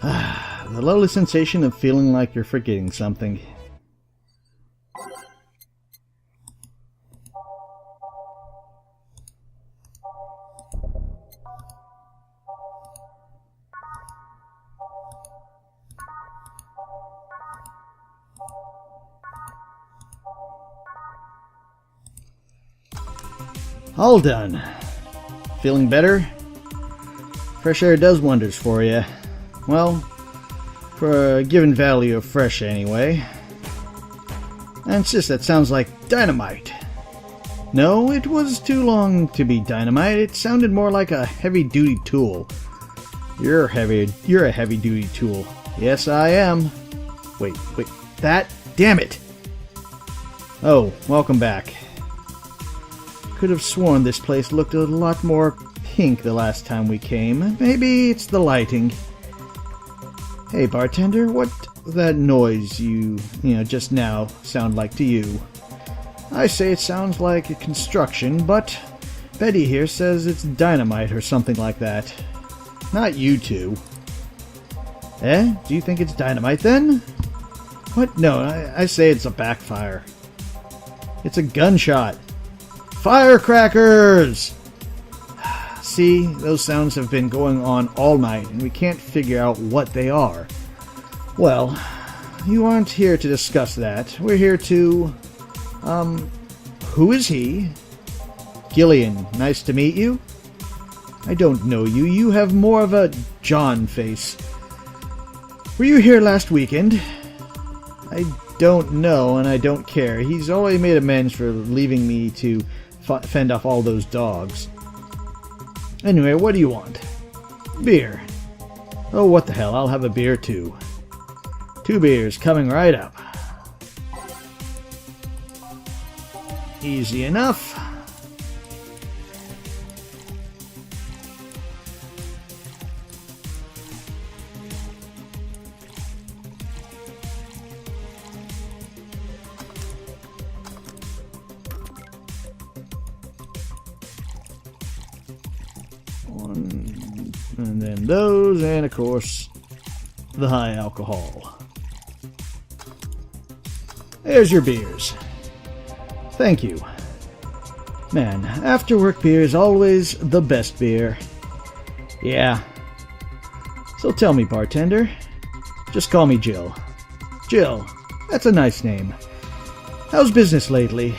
The lovely sensation of feeling like you're forgetting something. All done. Feeling better? Fresh air does wonders for you. Well, for a given value of fresh anyway. And it's just that sounds like dynamite. No, it was too long to be dynamite. It sounded more like a heavy-duty tool. You're a heavy-duty tool. Yes, I am. Wait, that? Damn it! Oh, welcome back. Could have sworn this place looked a lot more pink the last time we came. Maybe it's the lighting. Hey, bartender, what that noise you just now sound like to you? I say it sounds like a construction, but Betty here says it's dynamite or something like that. Not you two. Eh? Do you think it's dynamite then? What? No, I say it's a backfire. It's a gunshot. Firecrackers! See, those sounds have been going on all night, and we can't figure out what they are. Well, you aren't here to discuss that. We're here to... who is he? Gillian, nice to meet you. I don't know you. You have more of a John face. Were you here last weekend? I don't know, and I don't care. He's already made amends for leaving me to fend off all those dogs. Anyway, what do you want? Beer. Oh, what the hell, I'll have a beer too. 2 beers coming right up. Easy enough. And then those, and of course, the high alcohol. There's your beers. Thank you. Man, after work beer is always the best beer. Yeah. So tell me, bartender. Just call me Jill. Jill, that's a nice name. How's business lately?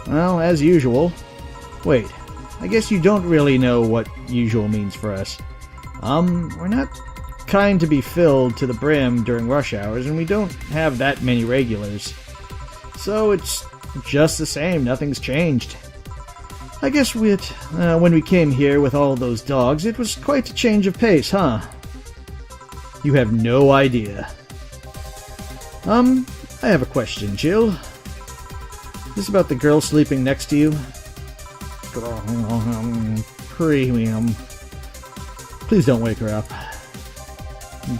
Well, as usual. Wait, I guess you don't really know what usual means for us. We're not kind to be filled to the brim during rush hours, and we don't have that many regulars. So it's just the same, nothing's changed. I guess when we came here with all those dogs, it was quite a change of pace, huh? You have no idea. I have a question, Jill. Is this about the girl sleeping next to you? Premium. Please don't wake her up.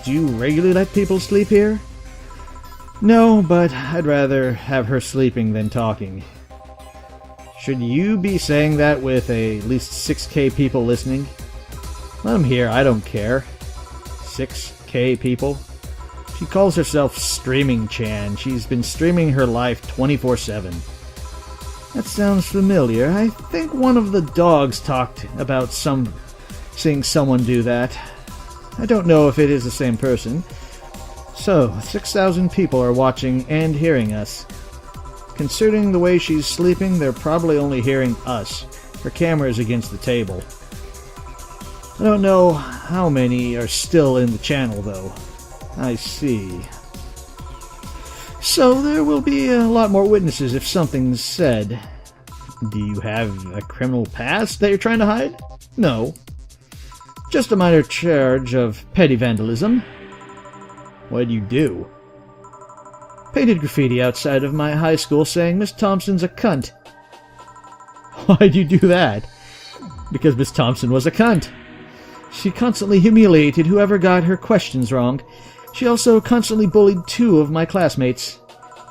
Do you regularly let people sleep here? No, but I'd rather have her sleeping than talking. Should you be saying that with at least 6K people listening? Let them hear, I don't care. 6K people? She calls herself Streaming Chan. She's been streaming her life 24/7. That sounds familiar. I think one of the dogs talked about seeing someone do that. I don't know if it is the same person. So, 6,000 people are watching and hearing us. Considering the way she's sleeping, they're probably only hearing us. Her camera is against the table. I don't know how many are still in the channel, though. I see. So there will be a lot more witnesses if something's said. Do you have a criminal past that you're trying to hide? No. Just a minor charge of petty vandalism. What did you do? Painted graffiti outside of my high school saying Miss Thompson's a cunt. Why'd you do that? Because Miss Thompson was a cunt. She constantly humiliated whoever got her questions wrong. She also constantly bullied 2 of my classmates.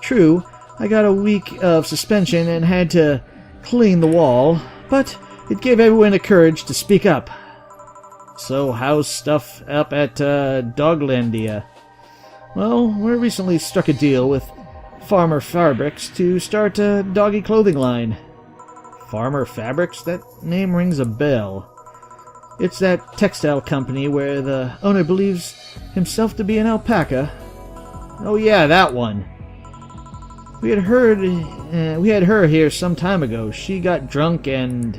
True, I got a week of suspension and had to clean the wall, but it gave everyone the courage to speak up. So how's stuff up at Doglandia? Well, we recently struck a deal with Farmer Fabrics to start a doggy clothing line. Farmer Fabrics? That name rings a bell. It's that textile company where the owner believes himself to be an alpaca. Oh yeah, that one. We had her here some time ago. She got drunk and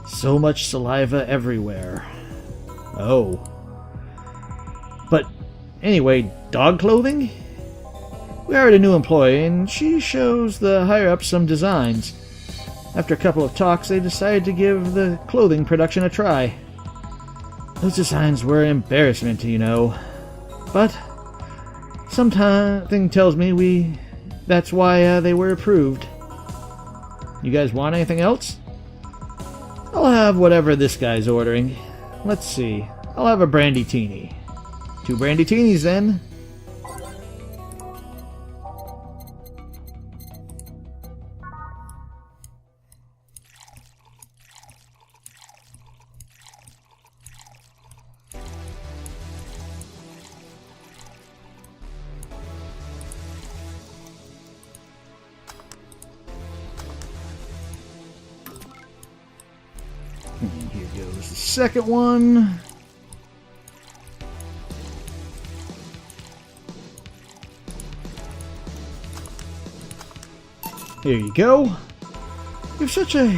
so much saliva everywhere. Oh. But anyway, dog clothing? We hired a new employee and she shows the higher-ups some designs. After a couple of talks, they decided to give the clothing production a try. Those designs were an embarrassment, you know. But something tells me that's why they were approved. You guys want anything else? I'll have whatever this guy's ordering. Let's see. I'll have a brandy teeny. 2 brandy teenies then. And here goes the second one. Here you go. You've such a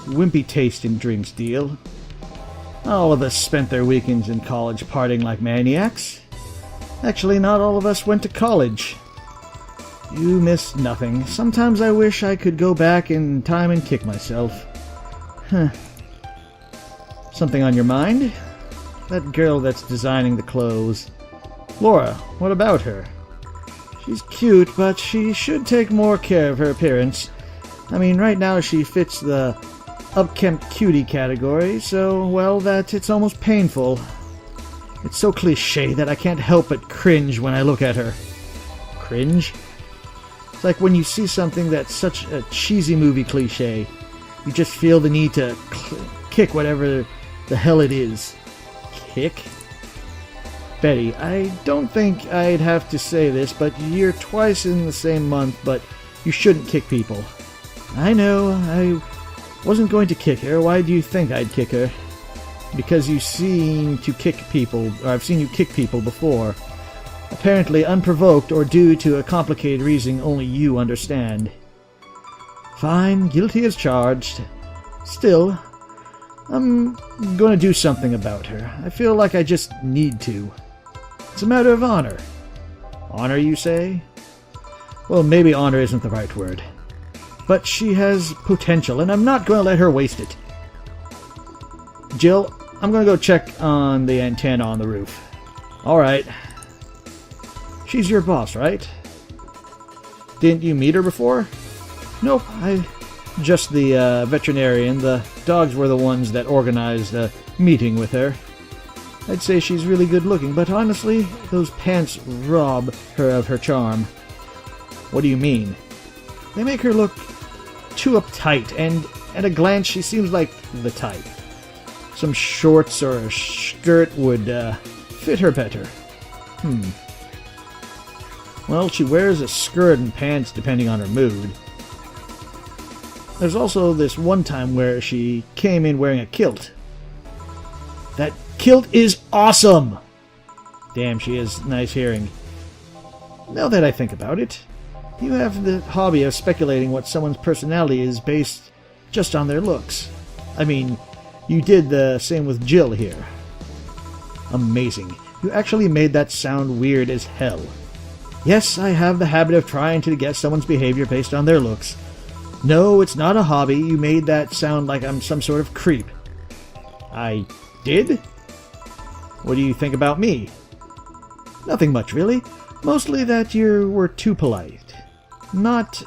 wimpy taste in drinks, Deal. All of us spent their weekends in college partying like maniacs. Actually, not all of us went to college. You missed nothing. Sometimes I wish I could go back in time and kick myself. Huh. Something on your mind? That girl that's designing the clothes. Laura, what about her? She's cute, but she should take more care of her appearance. I mean, right now she fits the upkempt cutie category, so, well, that it's almost painful. It's so cliché that I can't help but cringe when I look at her. Cringe? It's like when you see something that's such a cheesy movie cliché, you just feel the need to kick whatever the hell it is. Kick? Betty, I don't think I'd have to say this, but you're twice in the same month, but you shouldn't kick people. I know, I wasn't going to kick her. Why do you think I'd kick her? Because you seem to kick people, or I've seen you kick people before. Apparently unprovoked or due to a complicated reason only you understand. Fine, guilty as charged. Still, I'm going to do something about her. I feel like I just need to. It's a matter of honor. Honor, you say? Well, maybe honor isn't the right word. But she has potential, and I'm not going to let her waste it. Jill, I'm going to go check on the antenna on the roof. Alright. She's your boss, right? Didn't you meet her before? Nope, just the veterinarian. The dogs were the ones that organized a meeting with her. I'd say she's really good looking, but honestly, those pants rob her of her charm. What do you mean? They make her look too uptight, and at a glance she seems like the type. Some shorts or a skirt would fit her better. Well, she wears a skirt and pants depending on her mood. There's also this one time where she came in wearing a kilt. That kilt is awesome! Damn, she has nice hearing. Now that I think about it, you have the hobby of speculating what someone's personality is based just on their looks. I mean, you did the same with Jill here. Amazing. You actually made that sound weird as hell. Yes, I have the habit of trying to guess someone's behavior based on their looks. No, it's not a hobby. You made that sound like I'm some sort of creep. I did? What do you think about me? Nothing much, really. Mostly that you were too polite. Not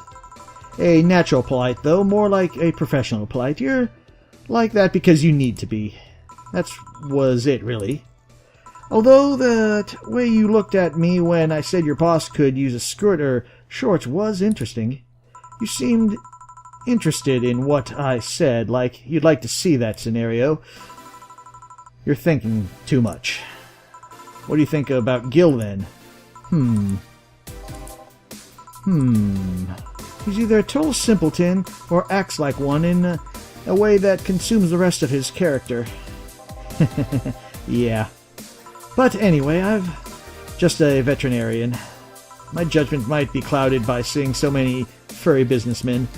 a natural polite, though. More like a professional polite. You're like that because you need to be. That was it, really. Although the way you looked at me when I said your boss could use a skirt or shorts was interesting. You seemed interested in what I said, like you'd like to see that scenario. You're thinking too much. What do you think about Gil, then? He's either a total simpleton or acts like one in a way that consumes the rest of his character. Yeah. But anyway, I'm just a veterinarian. My judgment might be clouded by seeing so many furry businessmen.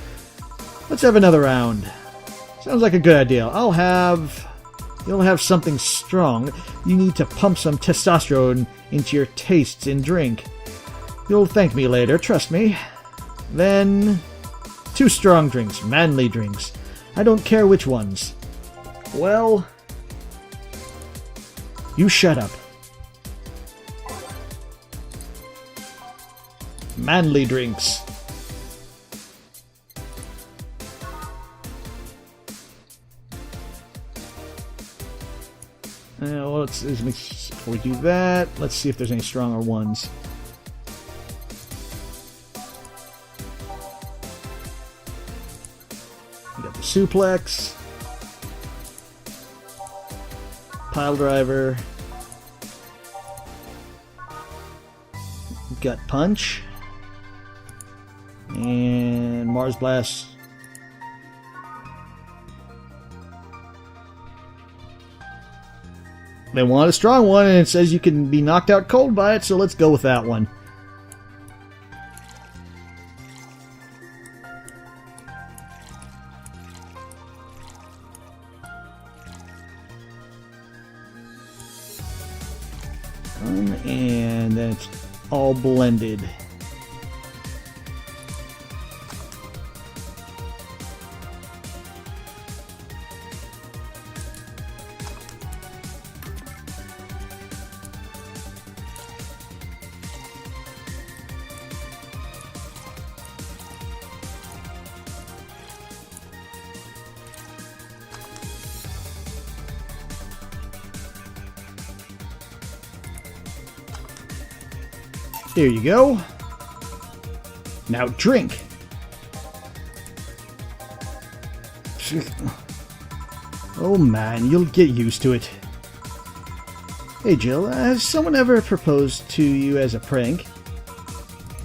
Let's have another round. Sounds like a good idea. You'll have something strong. You need to pump some testosterone into your tastes in drink. You'll thank me later, trust me. Then, 2 strong drinks, manly drinks. I don't care which ones. Well, you shut up. Manly drinks. Well, before we do that, let's see if there's any stronger ones. We got the suplex, pile driver, gut punch, and Mars blast. They want a strong one, and it says you can be knocked out cold by it, so let's go with that one. And then it's all blended. There you go. Now drink. Oh man, you'll get used to it. Hey Jill, has someone ever proposed to you as a prank?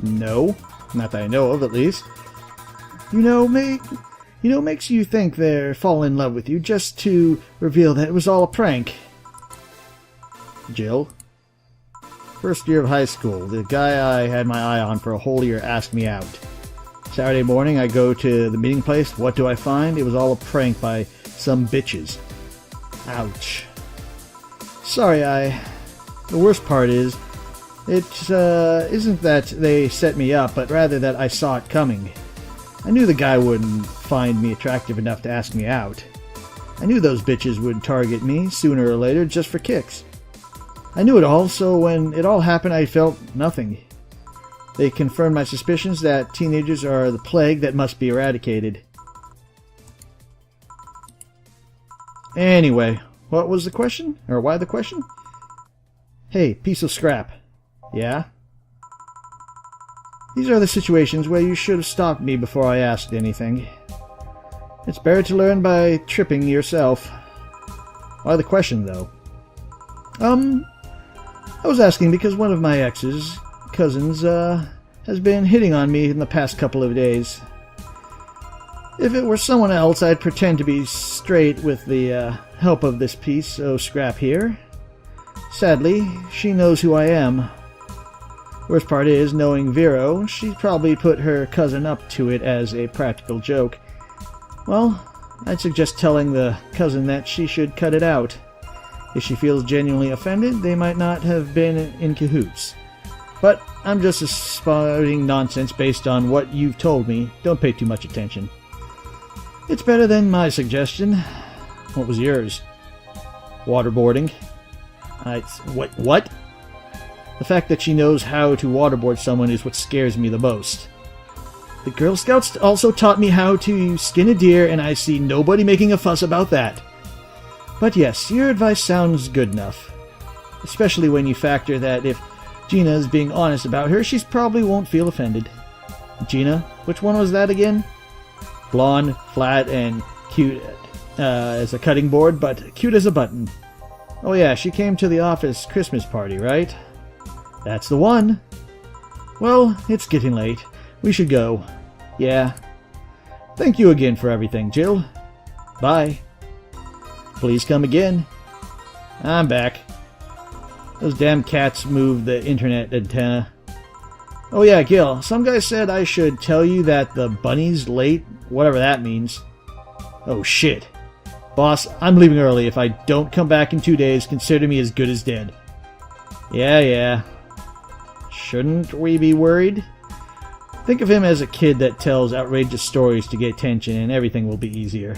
No, not that I know of, at least. Makes you think they're falling in love with you just to reveal that it was all a prank. Jill? First year of high school, the guy I had my eye on for a whole year asked me out. Saturday morning, I go to the meeting place. What do I find? It was all a prank by some bitches. Ouch. Sorry, the worst part is, it isn't that they set me up, but rather that I saw it coming. I knew the guy wouldn't find me attractive enough to ask me out. I knew those bitches would target me sooner or later just for kicks. I knew it all, so when it all happened, I felt nothing. They confirmed my suspicions that teenagers are the plague that must be eradicated. Anyway, what was the question? Or why the question? Hey, piece of scrap. Yeah? These are the situations where you should have stopped me before I asked anything. It's better to learn by tripping yourself. Why the question, though? I was asking because one of my ex's cousins has been hitting on me in the past couple of days. If it were someone else, I'd pretend to be straight with the help of this piece of scrap here. Sadly, she knows who I am. Worst part is, knowing Vero, she probably put her cousin up to it as a practical joke. Well, I'd suggest telling the cousin that she should cut it out. If she feels genuinely offended, they might not have been in cahoots. But I'm just spouting nonsense based on what you've told me. Don't pay too much attention. It's better than my suggestion. What was yours? Waterboarding. What? The fact that she knows how to waterboard someone is what scares me the most. The Girl Scouts also taught me how to skin a deer, and I see nobody making a fuss about that. But yes, your advice sounds good enough. Especially when you factor that if Gina's being honest about her, she probably won't feel offended. Gina? Which one was that again? Blonde, flat, and cute as a cutting board, but cute as a button. Oh yeah, she came to the office Christmas party, right? That's the one. Well, it's getting late. We should go. Yeah. Thank you again for everything, Jill. Bye. Please come again. I'm back. Those damn cats moved the internet antenna. Oh yeah, Gil, some guy said I should tell you that the bunny's late, whatever that means. Oh shit. Boss, I'm leaving early. If I don't come back in 2 days, consider me as good as dead. Yeah. Shouldn't we be worried? Think of him as a kid that tells outrageous stories to get attention and everything will be easier.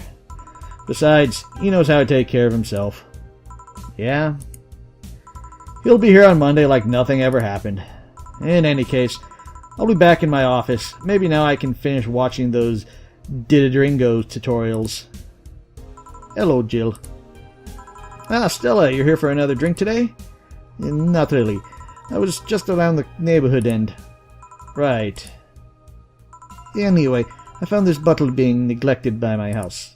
Besides, he knows how to take care of himself. Yeah. He'll be here on Monday like nothing ever happened. In any case, I'll be back in my office. Maybe now I can finish watching those Didadringo tutorials. Hello, Jill. Ah, Stella, you're here for another drink today? Not really. I was just around the neighborhood and... Right. Anyway, I found this bottle being neglected by my house.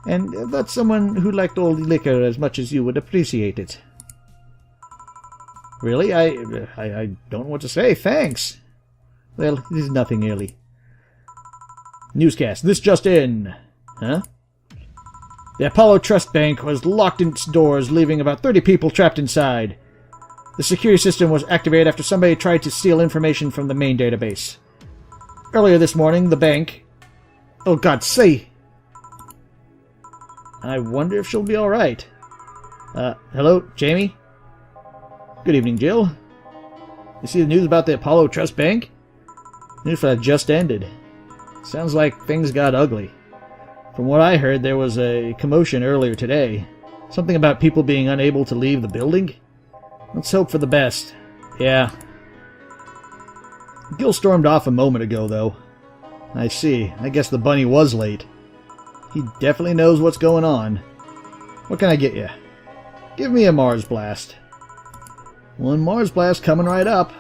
And that's someone who liked old liquor as much as you would appreciate it. Really? I don't know what to say. Thanks. Well, it is nothing really. Newscast. This just in. Huh? The Apollo Trust Bank was locked in its doors, leaving about 30 people trapped inside. The security system was activated after somebody tried to steal information from the main database. Earlier this morning, the bank... Oh God, say! I wonder if she'll be alright. Hello, Jamie? Good evening, Jill. You see the news about the Apollo Trust Bank? News that just ended. Sounds like things got ugly. From what I heard, there was a commotion earlier today. Something about people being unable to leave the building? Let's hope for the best. Yeah. Gil stormed off a moment ago, though. I see. I guess the bunny was late. He definitely knows what's going on. What can I get you? Give me a Mars Blast. One Mars Blast coming right up.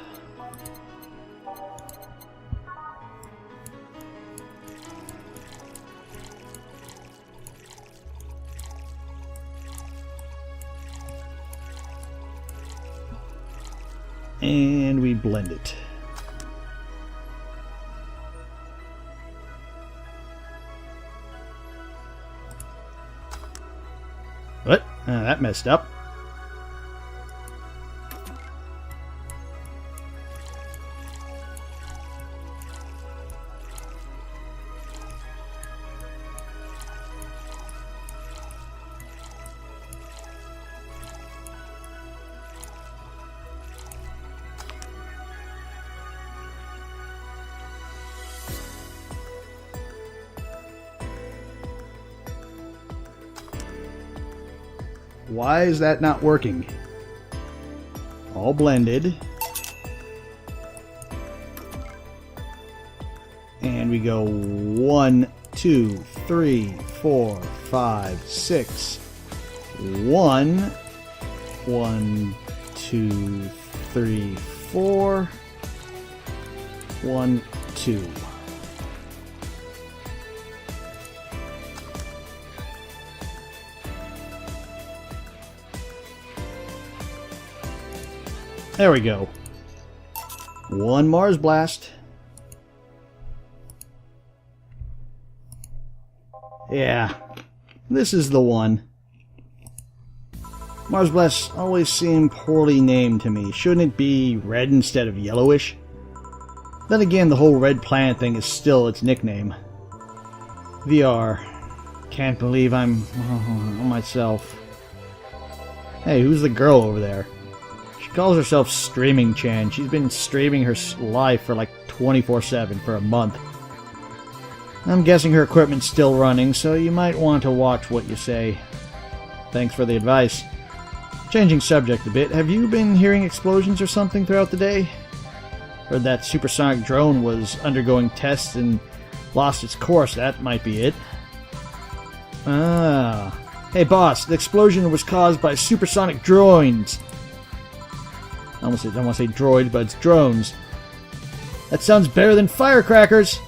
And we blend it. What? That messed up. Why is that not working? All blended. And we go 1, 2, 3, 4, 5, 6. 1, 1, 2, 3, 4. 1, 2. There we go. One Mars Blast. Yeah, this is the one. Mars Blasts always seem poorly named to me. Shouldn't it be red instead of yellowish? Then again, the whole red planet thing is still its nickname. VR. Can't believe I'm on myself. Hey, who's the girl over there? She calls herself Streaming Chan. She's been streaming her live for like 24/7 for a month. I'm guessing her equipment's still running, so you might want to watch what you say. Thanks for the advice. Changing subject a bit, have you been hearing explosions or something throughout the day? Heard that supersonic drone was undergoing tests and lost its course. That might be it. Ah. Hey boss, the explosion was caused by supersonic drones. I want to say droids, but it's drones. That sounds better than firecrackers.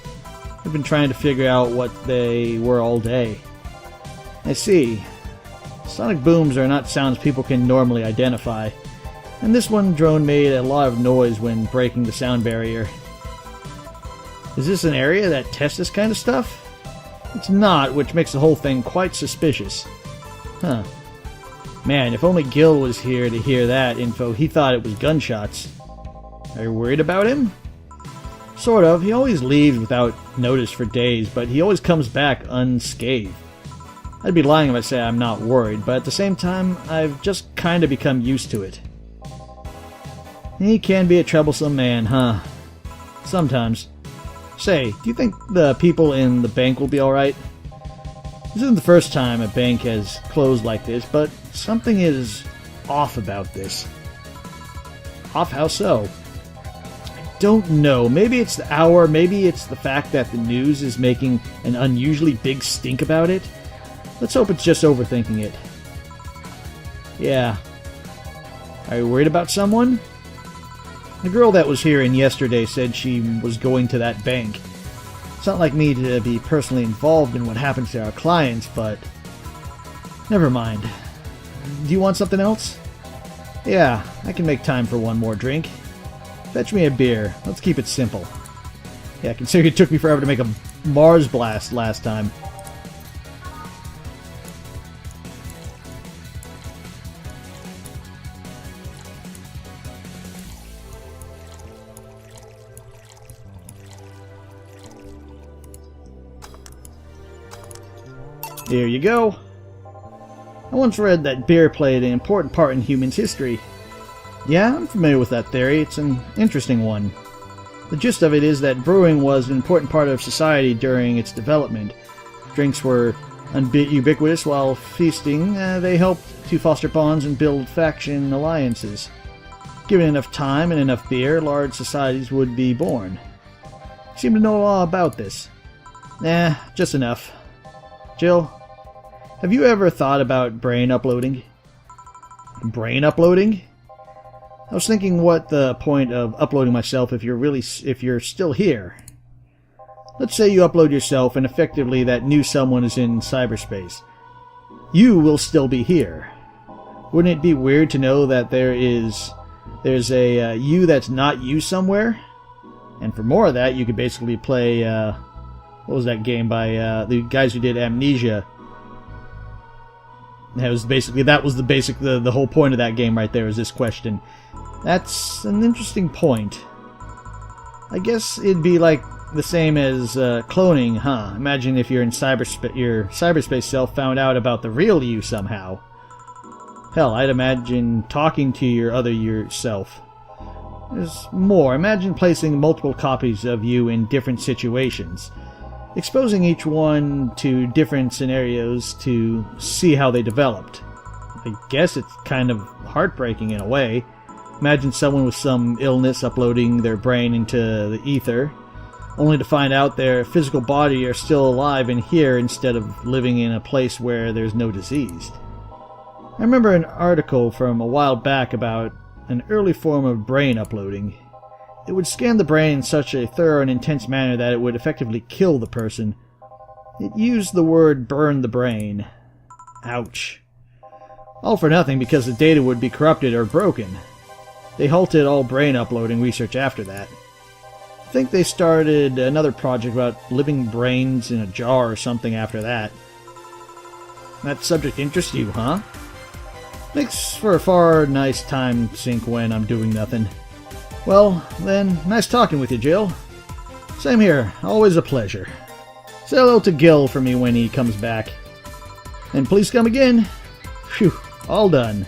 I've been trying to figure out what they were all day. I see. Sonic booms are not sounds people can normally identify, and this one drone made a lot of noise when breaking the sound barrier. Is this an area that tests this kind of stuff? It's not, which makes the whole thing quite suspicious. Huh. Man, if only Gil was here to hear that info, he thought it was gunshots. Are you worried about him? Sort of. He always leaves without notice for days, but he always comes back unscathed. I'd be lying if I say I'm not worried, but at the same time, I've just kind of become used to it. He can be a troublesome man, huh? Sometimes. Say, do you think the people in the bank will be alright? This isn't the first time a bank has closed like this, but something is off about this. Off how so? I don't know. Maybe it's the hour, maybe it's the fact that the news is making an unusually big stink about it. Let's hope it's just overthinking it. Yeah. Are you worried about someone? The girl that was here in yesterday said she was going to that bank. It's not like me to be personally involved in what happens to our clients, but... Never mind. Do you want something else? Yeah, I can make time for one more drink. Fetch me a beer. Let's keep it simple. Yeah, considering it took me forever to make a Mars blast last time. Here you go. I once read that beer played an important part in humans' history. Yeah, I'm familiar with that theory. It's an interesting one. The gist of it is that brewing was an important part of society during its development. Drinks were ubiquitous while feasting. They helped to foster bonds and build faction alliances. Given enough time and enough beer, large societies would be born. You seem to know all about this. Just enough. Jill, have you ever thought about brain uploading? Brain uploading? I was thinking what the point of uploading myself if you're still here. Let's say you upload yourself and effectively that new someone is in cyberspace. You will still be here. Wouldn't it be weird to know that there's a you that's not you somewhere? And for more of that, you could basically play, what was that game by the guys who did Amnesia? That was the whole point of that game right there is this question. That's an interesting point. I guess it'd be like the same as cloning, huh? Imagine if you're in your cyberspace self found out about the real you somehow. Hell, I'd imagine talking to your other yourself. There's more. Imagine placing multiple copies of you in different situations, exposing each one to different scenarios to see how they developed. I guess it's kind of heartbreaking in a way. Imagine someone with some illness uploading their brain into the ether, only to find out their physical body are still alive and here instead of living in a place where there's no disease. I remember an article from a while back about an early form of brain uploading. It would scan the brain in such a thorough and intense manner that it would effectively kill the person. It used the word burn the brain. Ouch. All for nothing because the data would be corrupted or broken. They halted all brain uploading research after that. I think they started another project about living brains in a jar or something after that. That subject interests you, huh? Makes for a far nice time sink when I'm doing nothing. Well, then, nice talking with you, Jill. Same here. Always a pleasure. Say hello to Gil for me when he comes back. And please come again. Phew, all done.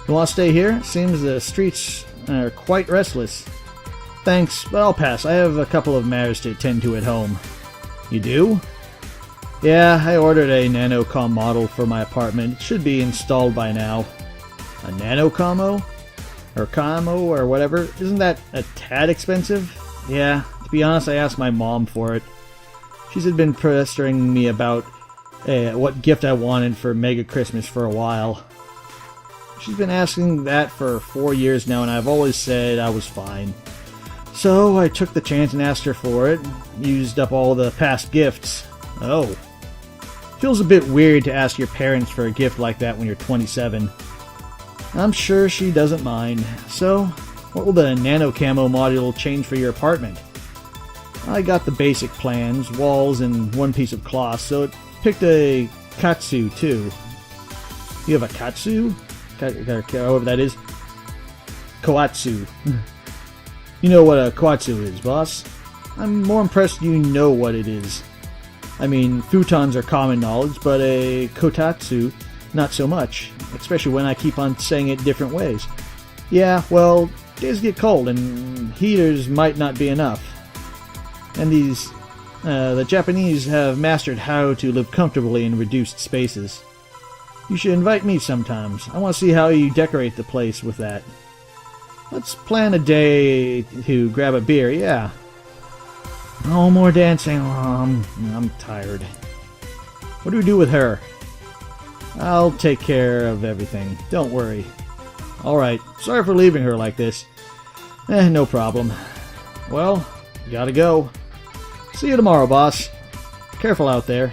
You want to stay here? Seems the streets are quite restless. Thanks, but I'll pass. I have a couple of matters to attend to at home. You do? Yeah, I ordered a nanocom model for my apartment. It should be installed by now. A nanocommo? Or commo, or whatever. Isn't that a tad expensive? Yeah, to be honest, I asked my mom for it. She's been pestering me about what gift I wanted for Mega Christmas for a while. She's been asking that for 4 years now, and I've always said I was fine. So I took the chance and asked her for it. Used up all the past gifts. Oh. Feels a bit weird to ask your parents for a gift like that when you're 27. I'm sure she doesn't mind. So, what will the nano camo module change for your apartment? I got the basic plans, walls, and one piece of cloth, so it picked a katsu too. You have a katsu? However that is. Koatsu. You know what a koatsu is, boss. I'm more impressed you know what it is. I mean, futons are common knowledge, but a kotatsu, not so much. Especially when I keep on saying it different ways. Yeah, well, days get cold, and heaters might not be enough. And the Japanese have mastered how to live comfortably in reduced spaces. You should invite me sometimes. I want to see how you decorate the place with that. Let's plan a day to grab a beer, yeah. No more dancing. I'm tired. What do we do with her? I'll take care of everything. Don't worry. Alright, sorry for leaving her like this. No problem. Well, gotta go. See you tomorrow, boss. Careful out there.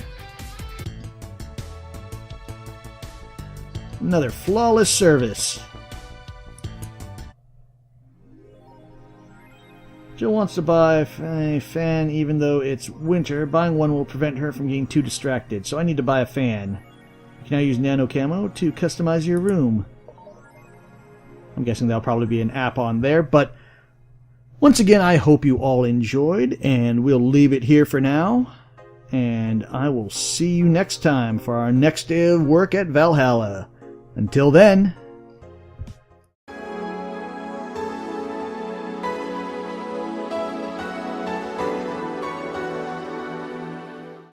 Another flawless service. Jill wants to buy a fan even though it's winter. Buying one will prevent her from getting too distracted, so I need to buy a fan. You can now use Nano Camo to customize your room. I'm guessing there'll probably be an app on there, but once again, I hope you all enjoyed, and we'll leave it here for now. And I will see you next time for our next day of work at Valhalla. Until then...